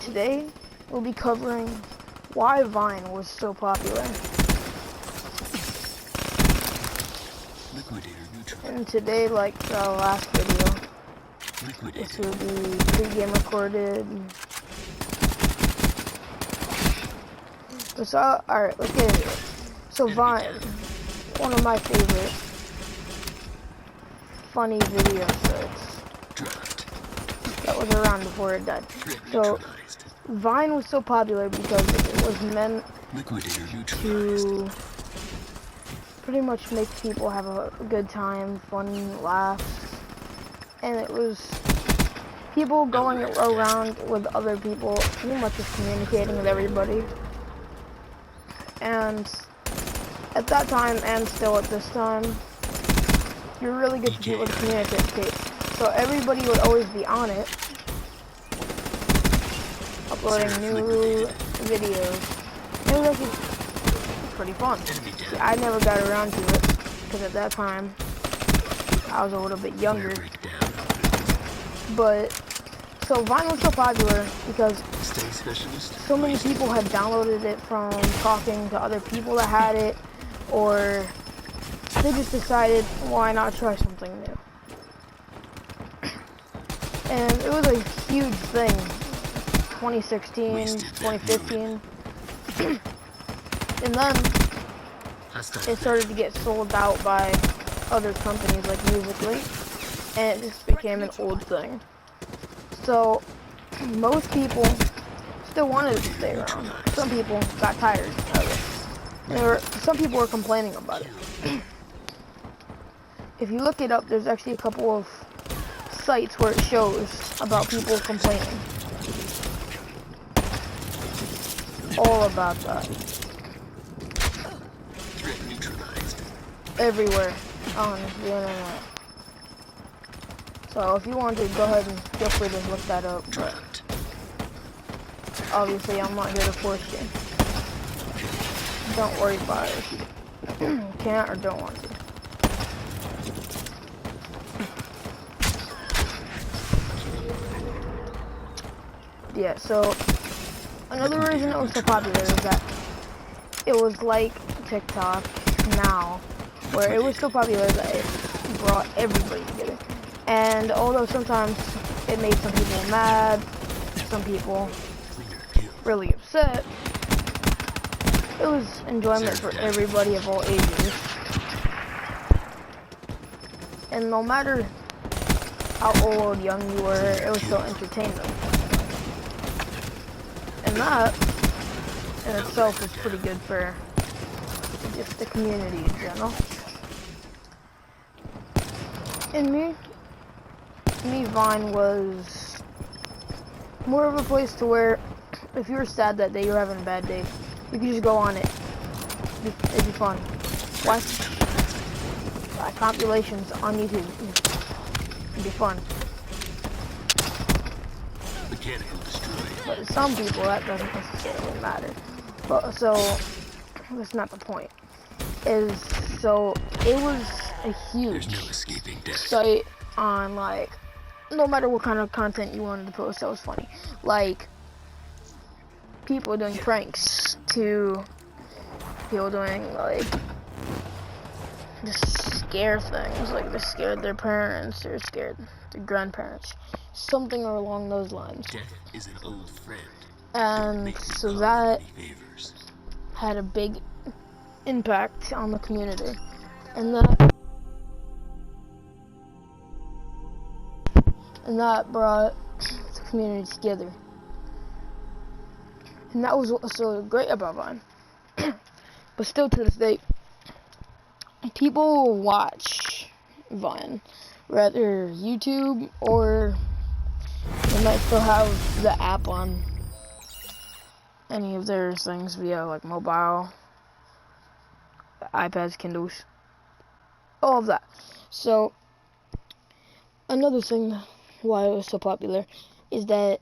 today we'll be covering why Vine was so popular. And today, like the last video, this will be pre-game recorded. So, alright, let's get into it. So Vine, one of my favorite funny video sites that was around before it died. So Vine was so popular because it was meant to pretty much make people have a good time, fun laughs, and it was people going around with other people, pretty much just communicating with everybody. And at that time, and still at this time, you're really good to people to communicate. So everybody would always be on it, uploading new videos. It was actually pretty fun. See, I never got around to it, because at that time, I was a little bit younger. But, so Vine was so popular because so many people had downloaded it from talking to other people that had it, or they just decided, why not try something new? And it was a huge thing. 2016, 2015. And then it started to get sold out by other companies like Musical.ly, and it just became an old thing. So most people still wanted it to stay around. Some people got tired of it. Some people were complaining about it. If you look it up, there's actually a couple of sites where it shows about people complaining. All about that. Everywhere on the internet. So if you want to, go ahead and feel free to look that up. But obviously, I'm not here to force you. Don't worry about it if you can't or don't want to. Yeah, so another reason it was so popular is that it was like TikTok now, where it was so popular that it brought everybody together. And although sometimes it made some people mad, some people really upset, it was enjoyment for everybody of all ages. And no matter how old, young you were, it was still entertaining. And that in itself is pretty good for just the community in general. And me, Vine was more of a place to where if you were sad that day, you were having a bad day, you could just go on it. It'd be fun. Watch compilations on YouTube. It'd be fun. But some people, that doesn't necessarily matter. But so that's not the point. So it was a huge site on, like, no matter what kind of content you wanted to post that was funny. Like people doing pranks to people doing like just scare things, like they scared their parents or scared their grandparents, something along those lines. Is an old friend. And so that had a big impact on the community, and that brought the community together. And that was what's so great about Vine. But still to this day, people watch Vine, rather YouTube, or they might still have the app on any of their things via like mobile, iPads, Kindles, all of that. So another thing why it was so popular is that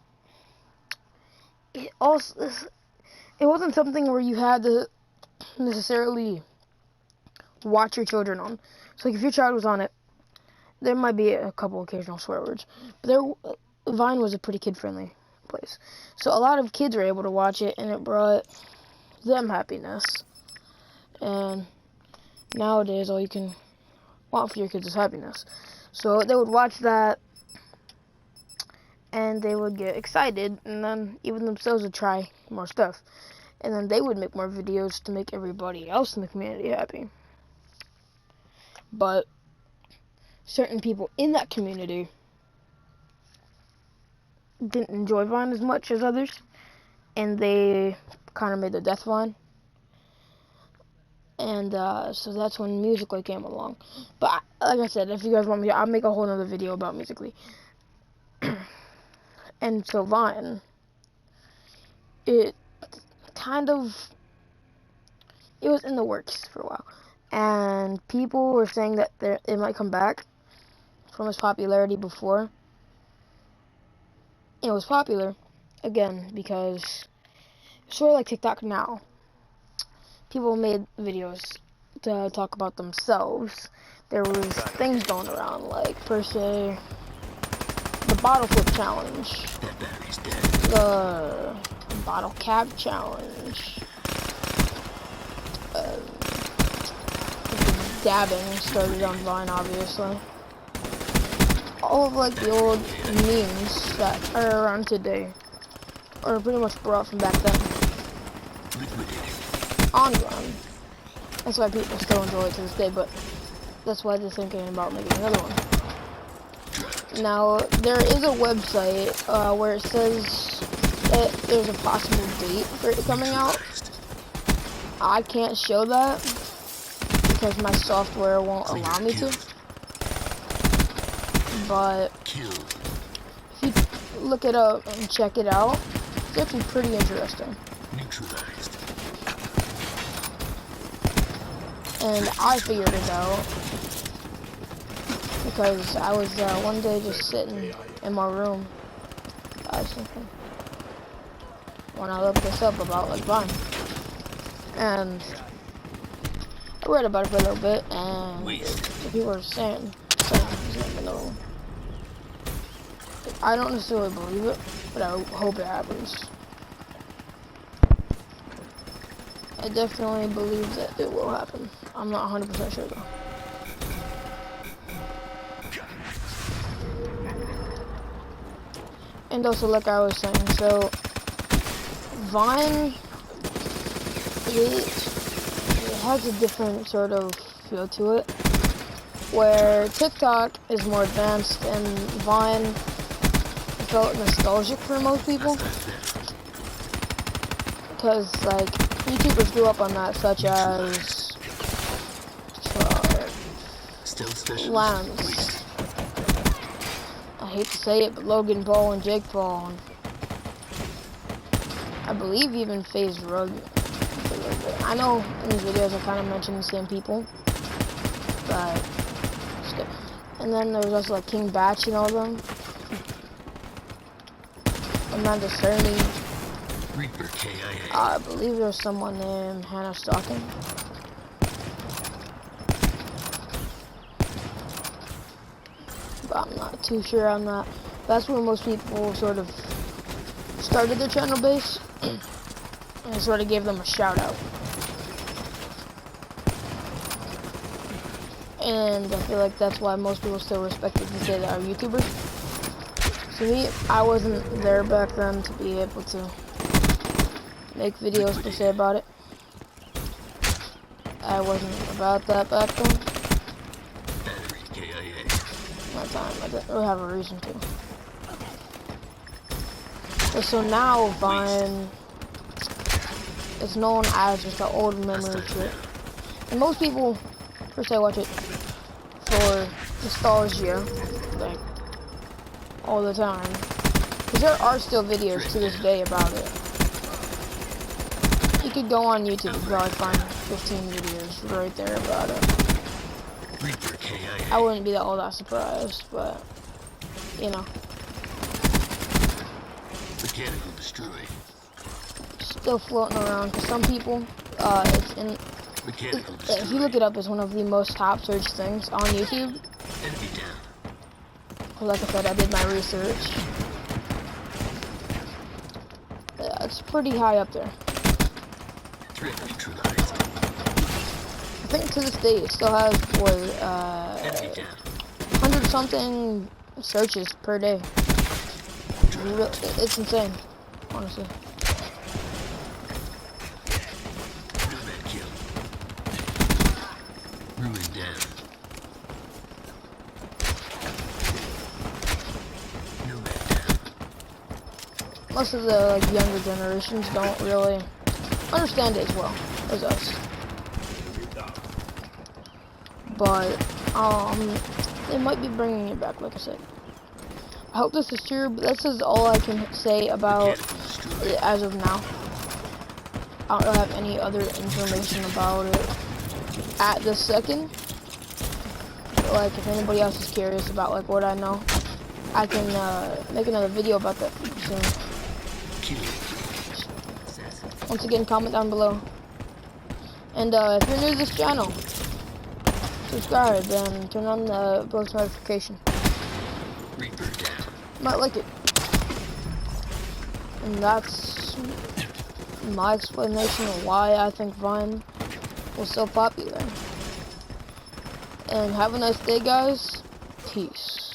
it wasn't something where you had to necessarily watch your children on. So like if your child was on it, there might be a couple occasional swear words, but Vine was a pretty kid-friendly place. So a lot of kids were able to watch it, and it brought them happiness. And nowadays, all you can want for your kids is happiness. So they would watch that, and they would get excited, and then even themselves would try more stuff. And then they would make more videos to make everybody else in the community happy. But certain people in that community didn't enjoy Vine as much as others, and they kind of made the death Vine. And so that's when Musical.ly came along. But like I said, if you guys want me, I'll make a whole other video about Musical.ly. And so Vine, it was in the works for a while. And people were saying that it might come back from its popularity before. It was popular again because sort of like TikTok now. People made videos to talk about themselves. There was things going around, like per se the bottle flip challenge, the bottle cap challenge, dabbing started on Vine, obviously. All of like the old memes that are around today are pretty much brought from back then on Vine. That's why people still enjoy it to this day, but that's why they're thinking about making another one. Now, there is a website where it says that there's a possible date for it coming out. I can't show that because my software won't allow me to. But if you look it up and check it out, it's actually pretty interesting. And I figured it out because I was one day just sitting in my room. I was thinking, when I looked this up about like Vine, and I read about it for a little bit, and people were saying you know, I don't necessarily believe it, but I hope it happens. I definitely believe that it will happen. I'm not 100% sure though. And also, like I was saying, so Vine, it has a different sort of feel to it, where TikTok is more advanced and Vine felt nostalgic for most people, because like YouTubers grew up on that, such as Lance. I hate to say it, but Logan Paul and Jake Paul, and I believe even FaZe Rug. I know in these videos I kind of mention the same people, but still. And then there was also like King Batch and all of them. Amanda Cerny. I believe there was someone named Hannah Stocking. But I'm not too sure on that. That's where most people sort of started their channel base, and I sort of gave them a shout out. And I feel like that's why most people still respect it to say that are YouTubers. So me, I wasn't there back then to be able to make videos to say about it. I wasn't about that back then. That time, I didn't really have a reason to. But so now Vine is known as just an old memory trip. And most people, first I watch it for nostalgia, like all the time. Because there are still videos to this day about it. You could go on YouTube and probably find 15 videos right there about it. I wouldn't be all that surprised, but you know. Mechanical destroy. Still floating around because some people, it's in. If you look it up, it's one of the most top searched things on YouTube. Enemy down. Like I said, I did my research. That's pretty high up there. I think to this day it still has, what, 100 something searches per day. It's insane, honestly. Most of the like younger generations don't really understand it as well as us. But they might be bringing it back, like I said. I hope this is true, but this is all I can say about it as of now. I don't really have any other information about it at this second. But, like, if anybody else is curious about like what I know, I can make another video about that soon. Once again, comment down below. And if you're new to this channel, subscribe and turn on the post notification. You might like it. And that's my explanation of why I think Vine was so popular. And have a nice day, guys. Peace.